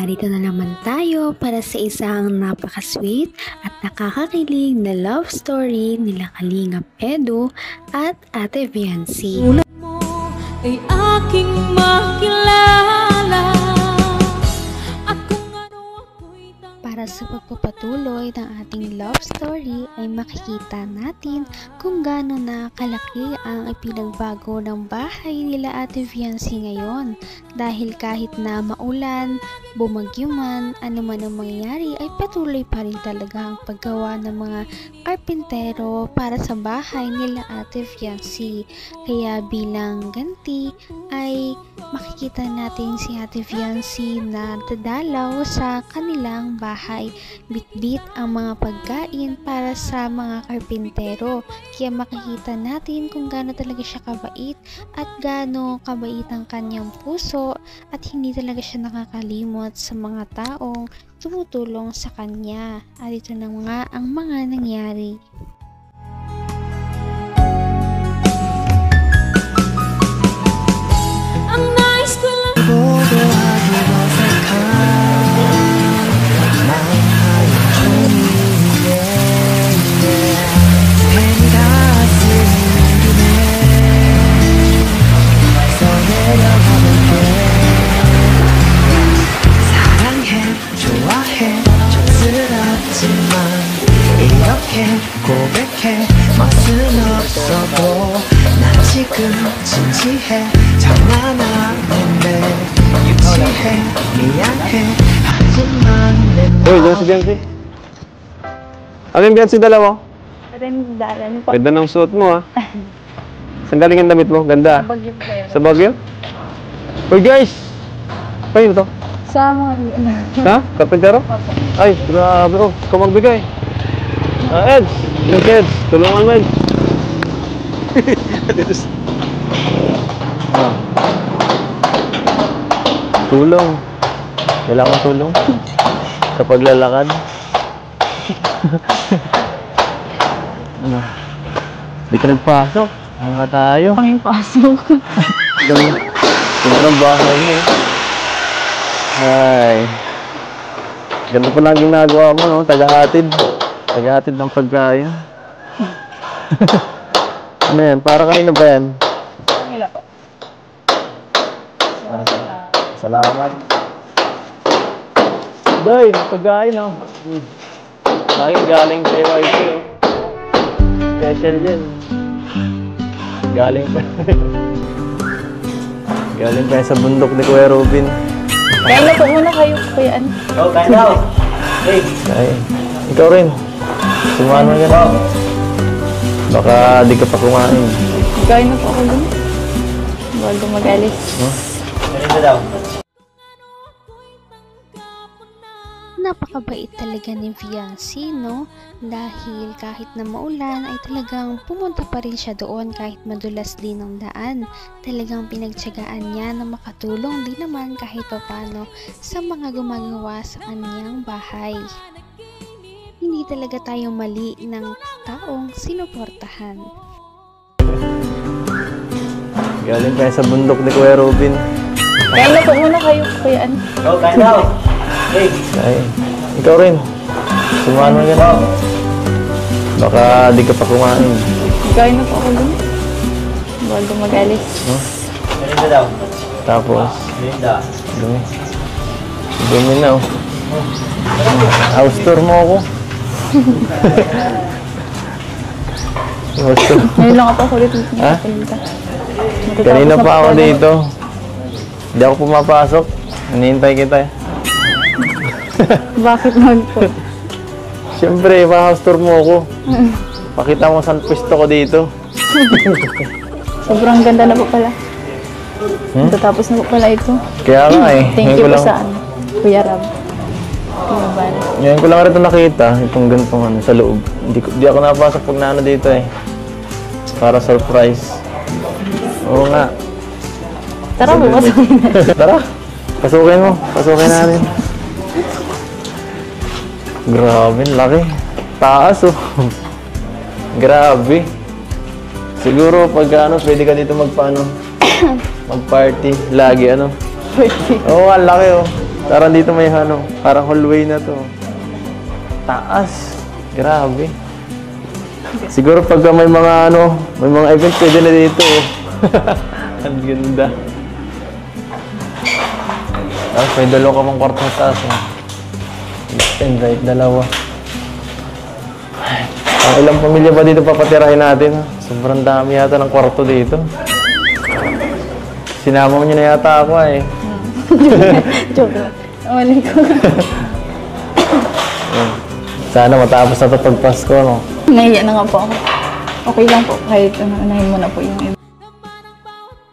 narito na naman tayo para sa isang napaka-sweet at nakakakilig na love story nila Kalingap Edu at Ate Viancy. Ulat mo ay aking makilala. Para sa pagpapatuloy ng ating love story ay makikita natin kung gaano na kalaki ang ipinagbago ng bahay nila Ate Viancy ngayon. Dahil kahit na maulan, bumagyo man, ano man ang mangyayari ay patuloy pa rin talaga ang paggawa ng mga karpintero para sa bahay nila Ate Viancy. Kaya bilang ganti ay makikita natin si Ate Viancy na dadalaw sa kanilang bahay. Bit-bit ang mga pagkain para sa mga karpintero. Kaya makikita natin kung gaano talaga siya kabait at gaano kabait ang kanyang puso at hindi talaga siya nakakalimot sa mga taong tumutulong sa kanya. At ito na nga ang mga nangyari. Ang nais ko lang 고백해 맛은 없어도 난 지금 진지해 장난하는데 유치해 미안해 하지만 내 Uy, dyan si Biancy. Ano yung Biancy dala mo? Dalan po. Ganda ng suot mo ha. Saan galing ang damit mo? Ganda. Bagyo po kayo. Sa Baguio? Uy guys! Paano to? Sa mga Ha? Karpintero? Ay, grabe oh. Ikaw magbigay. Eds! Yung kids, tulungan mo Eds. Tulong. Kailangan tulong. Sa paglalakad. Hindi ka nagpasok. Ano ka tayo? Pangipasok. Ganda ng bahay mo. Ay. Ganda pa lang ginagawa mo, no? Taga-hatid. Taga-hatid ng pagkain. Ano yan? Para kanino ba yan? Wala po. Salamat. Day, pagkain, no? Akin galing sa YC, oh. Special din. Galing pa. Galing pa sa bundok ni Kuya Robin. Kaya na po muna kayo, Kuya An. Oh, kaya. Hey. Kaya. Ikaw rin. Sumano yan. Baka di ka pa kumain. Kain na po ako dun. Bago mag-alis. Ganito daw. Napakabait talaga ni Viancy, no? Dahil kahit na maulan ay talagang pumunta pa rin siya doon kahit madulas din ang daan. Talagang pinagtiyagaan niya na makatulong din naman kahit papano sa mga gumagawa sa kanyang bahay. Hindi talaga tayo mali ng taong sinuportahan. Galing pa sa bundok ni Kuya Robin. Kaya na po muna kayo, Kuya An. Oh, kaya. Hey. Kaya. Ikaw rin. Sumano yan. Baka di ka pa kumain. Kain na po ako dun. Bago mag-alis. Ganito daw. Tapos. Dumi. Dumi na, oh. House tour mo ako. House tour. Ngayon lang ako ulit Ha? nakapunta. Kanina pa ako dito. Hindi ako pumapasok. Hinihintay kita eh. Bakit naman po? Siyempre, pa-house tour mo ako. Pakita mo saan pwesto ko dito. Sobrang ganda na po pala. Tatapos na po pala ito. Kaya nga eh. Thank you po sa Kuya Rab. Ngayon ko lang rin ito nakita. Itong ganitong ano, sa loob. Di ako napasok pag naano dito eh. Para surprise. Oo nga. Tara po, pasukin na. Tara. Pasukin mo. Pasukin natin. Grabe, laki. Taas oh. Grabe. Siguro pag ano, pwede ka dito magpaano. Mag-party. Lagi ano. Oo, ang laki oh. Parang dito may ano, parang hallway na to. Taas. Grabe. Siguro pagka may mga ano, may mga event pwede na dito. Ang ganda. Tapos may dalawa ka pang kwarto sa taas. Left and right, dalawa. Ang ilang pamilya ba dito papatirahin natin? Sobrang dami yata ng kwarto dito. Sinama mo niyo na yata ako eh. Joke lang. Mali ko. Sana matapos na ito pag Pasko, no? Nahiya na nga po ako. Okay lang po, kahit unahin mo na po yung iba.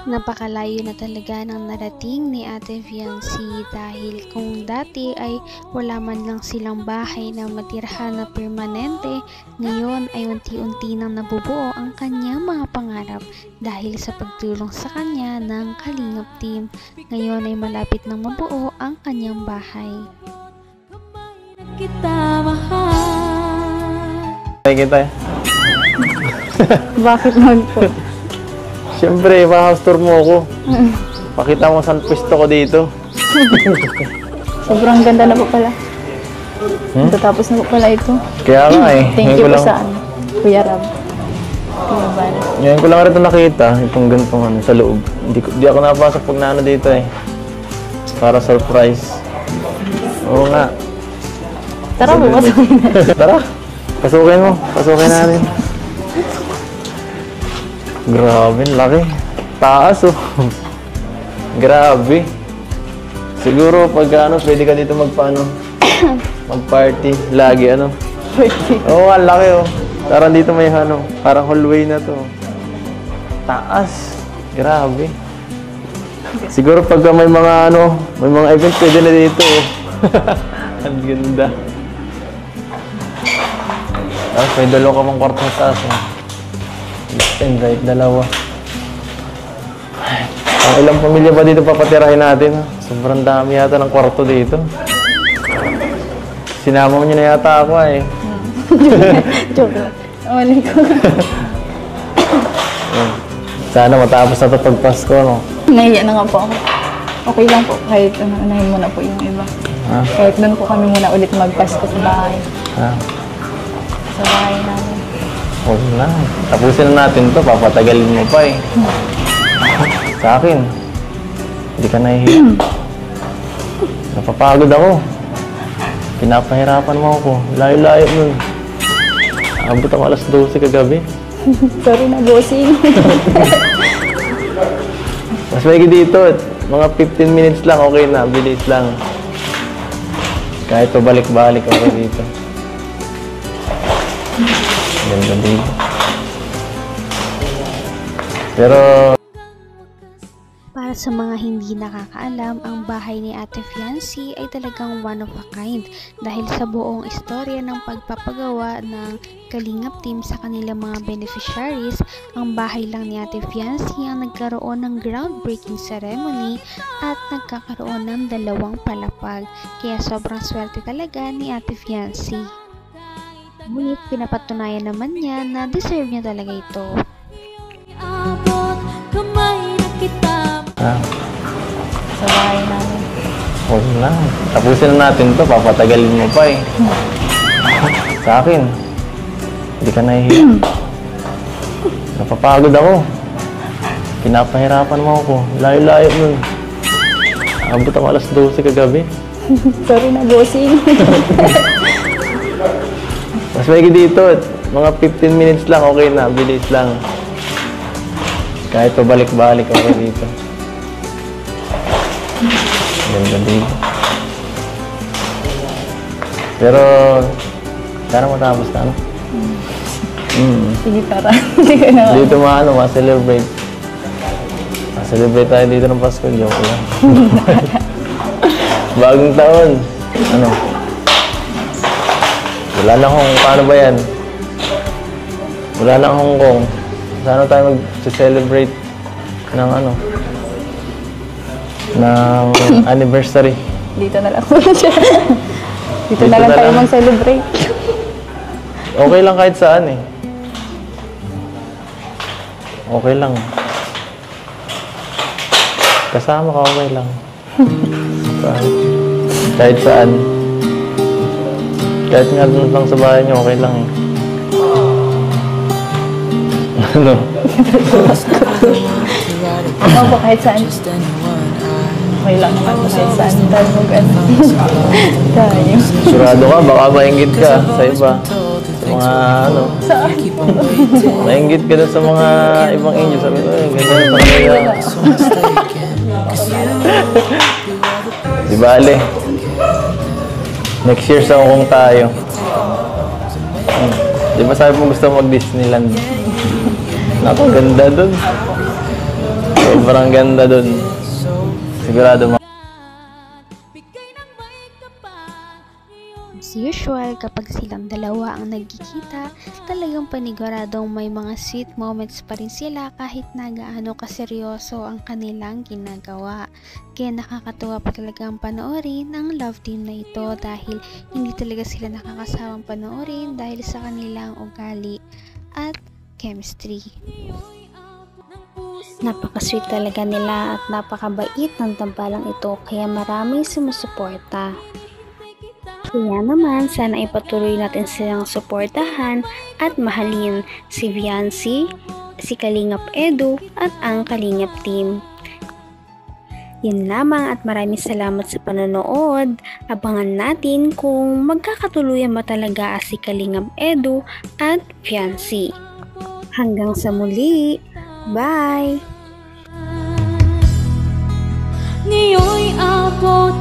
Napakalayo na talaga ng narating ni Ate Fiancy dahil kung dati ay wala man lang silang bahay na matirhan na permanente, ngayon ay unti-unti nang nabubuo ang kanyang mga pangarap dahil sa pagtulong sa kanya ng Kalingap Team. Ngayon ay malapit nang mabuo ang kanyang bahay. Kita mahal. Kita eh. Bakit naman po? Siyempre, pa-house tour mo ako. Pakita mo saan pwesto ko dito. Sobrang ganda na po pala. Tatapos na po pala ito. Kaya nga eh. Thank you po sa Kuya Rab. Kuya Van. Ngayon ko lang rin ito nakita, itong ganitong ano, sa loob. Di ako napasok pag naano dito eh. Para surprise. Oo nga. Tara po, pasukin na. Tara, pasukin mo. Pasukin natin. Grabe, laki. Taas oh. Grabe. Siguro pag ano, pwede ka dito magpaano, mag-party. Lagi ano. Oo, ang laki oh. Parang dito may ano, parang hallway na to. Taas. Grabe. Siguro pagka may mga ano, may mga event pwede na dito oh. Ang ganda. Tapos may dalawa ka pang kwarto sa taas oh. Left and right, dalawa. Ang ilang pamilya ba dito papatirahin natin? Sobrang dami yata ng kwarto dito. Sinama mo niyo na yata ako eh. Joke lang. Mali ko. Sana matapos na ito pag Pasko, no? Nahiya na nga po ako. Okay lang po, kahit unahin mo na po yung iba. Kahit doon po kami muna ulit magpasko sa bahay. Sa bahay namin. Huwag na. Tapusin na natin to. Papatagalin mo pa eh. Sa akin, hindi ka nahihiya. Napapagod ako. Pinapahirapan mo ako. Layo-layo nun. Abot ako alas 12 kagabi. Sorry na, bossing. Mas maigi dito. Mga 15 minutes lang. Okay na. Bilis lang. Kahit pabalik-balik ako dito. Ganda dito. Pero Para sa mga hindi nakakaalam, ang bahay ni Ate Fiancy ay talagang one of a kind dahil sa buong istorya ng pagpapagawa ng Kalingap Team sa kanilang mga beneficiaries, ang bahay lang ni Ate Fiancy ang nagkaroon ng groundbreaking ceremony at nagkakaroon ng 2 palapag. Kaya sobrang swerte talaga ni Ate Fiancy. Ngunit pinapatunayan naman niya na deserve niya talaga ito. Abot kamay na kita. Sa bahay namin. huwag na. Tapusin na natin to. Papatagalin mo pa eh. Sa akin, hindi ka nahihiya. Napapagod ako. Pinapahirapan mo ako. Layo-layo nun. Abot ako alas 12 kagabi. Sorry na, bossing. Mas maigi dito. Mga 15 minutes lang. Okay na. Bilis lang. Kahit pabalik-balik ako dito. Ganda dito. Pero, sana matapos na, ano? Sige, tara. Hindi ko na. Dito ma-celebrate. Ma-celebrate tayo dito ng Pasko. Joke lang. Bagong taon. Ano? Wala na paano ba yan? Wala na Hong Kong. Sana tayo mag-celebrate ng ano? Ng anniversary. Dito na lang muna siya. Dito na lang tayo mag-celebrate. Okay lang kahit saan eh. Okay lang. Kasama ka, okay lang. Saan? Kahit saan. Kahit nga doon lang sa bahay niyo, okay lang eh. Ano? Opo, kahit saan. Okay lang naman po kahit saan. Tayo mag-ano. Tayo. Surado ka, baka maingit ka sa iba. Sa mga ano. Saan? Maingit ka doon sa mga ibang angel. Sabi ko, ganda na sa kanila. Di bale. Next year sa Hong Kong tayo. Di ba sabi mo gusto mag-Disneyland? Naku, ganda dun. Sobrang ganda dun. Sigurado mo. As usual, kapag silang dalawa ang nagkikita, talagang paniguradong may mga sweet moments pa rin sila kahit na gaano kaseryoso ang kanilang ginagawa. Kaya nakakatuwa pa talagang panoorin ang love team na ito dahil hindi talaga sila nakakasawang panoorin dahil sa kanilang ugali at chemistry. Napaka-sweet talaga nila at napakabait ng tambalang ito kaya maraming sumusuporta. Kaya naman, sana ipatuloy natin silang suportahan at mahalin si Viancy, si Kalingap Edu at ang Kalingap team. Yun lamang at maraming salamat sa panonood. Abangan natin kung magkakatuluyan ba talaga si Kalingap Edu at Viancy. Hanggang sa muli. Bye! Ngayon'y abot